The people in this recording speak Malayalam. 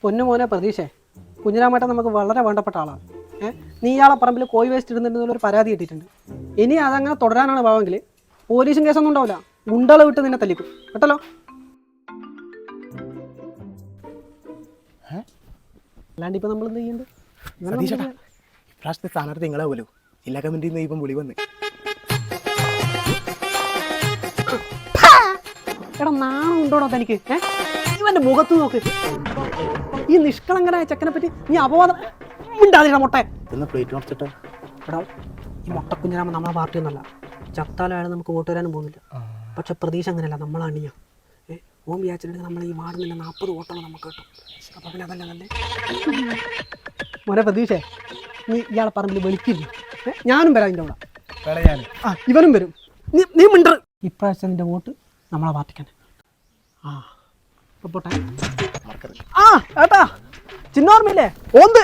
പൊന്നു മോനെ പ്രതീക്ഷേ, കുഞ്ഞിരാമേട്ടൻ നമുക്ക് വളരെ വേണ്ടപ്പെട്ട ആളാണ്. നീ ഇയാളെ പറമ്പിൽ കോഴി വേസ്റ്റ് ഇടുന്നുണ്ടെന്നൊരു പരാതി കിട്ടിയിട്ടുണ്ട്. ഇനി അതങ്ങനെ തുടരാനാണ് ഭാവമെങ്കിൽ പോലീസും കേസൊന്നും ഉണ്ടാവില്ല, ഗുണ്ടകളെ വിട്ട് നിന്നെ തല്ലിക്കും കേട്ടല്ലോ. അല്ലാണ്ട് ഇപ്പം നമ്മൾ എന്ത് ചെയ്യുന്നുണ്ട്? ഇപ്രാവശ്യത്തെ സ്ഥാനാർത്ഥി നിങ്ങളാവുമല്ലോ, ജില്ലാ കമ്മിറ്റിയിൽ നിന്ന് ഇപ്പം വിളി വന്ന്. എടാ നാണം ഉണ്ടോടോ തനിക്ക്? ഇവന്റെ മുഖത്ത് നോക്ക്. ഈ നിഷ്കളങ്കനായ ചെക്കനെ പറ്റി നീ അപവാദം ഉണ്ടാതില്ല മുട്ടെ. എടാ ഈ മുട്ടക്കുഞ്ഞിനാകുമ്പോൾ നമ്മളെ പാർട്ടി ഒന്നല്ല, ചത്താലായാലും നമുക്ക് വോട്ട് വരാനും പോകുന്നില്ല. പക്ഷെ പ്രതീക്ഷ അങ്ങനെയല്ല, നമ്മളാണിയ ഓം വിചാരിച്ചിട്ടുണ്ടെങ്കിൽ നമ്മൾ ഈ വാർഡിൽ തന്നെ 40 വോട്ടോളം നമുക്ക് കിട്ടും. അപ്പം പിന്നെ അതല്ല നല്ലേ. മോനെ പ്രതീക്ഷേ, നീ ഇയാളെ പറമ്പിൽ വിളിക്കില്ല. ഞാനും വരാം ഇതിൻ്റെ കൂടെ. ഇവനും വരും. നീ മിണ്ടർ. ഇപ്രാവശ്യം നിന്റെ വോട്ട് നമ്മളെ പാർട്ടിക്കാണ്. പോട്ടെ. ഏട്ടാ ചിന്നോർമ്മയില്ലേ ഓന്ത്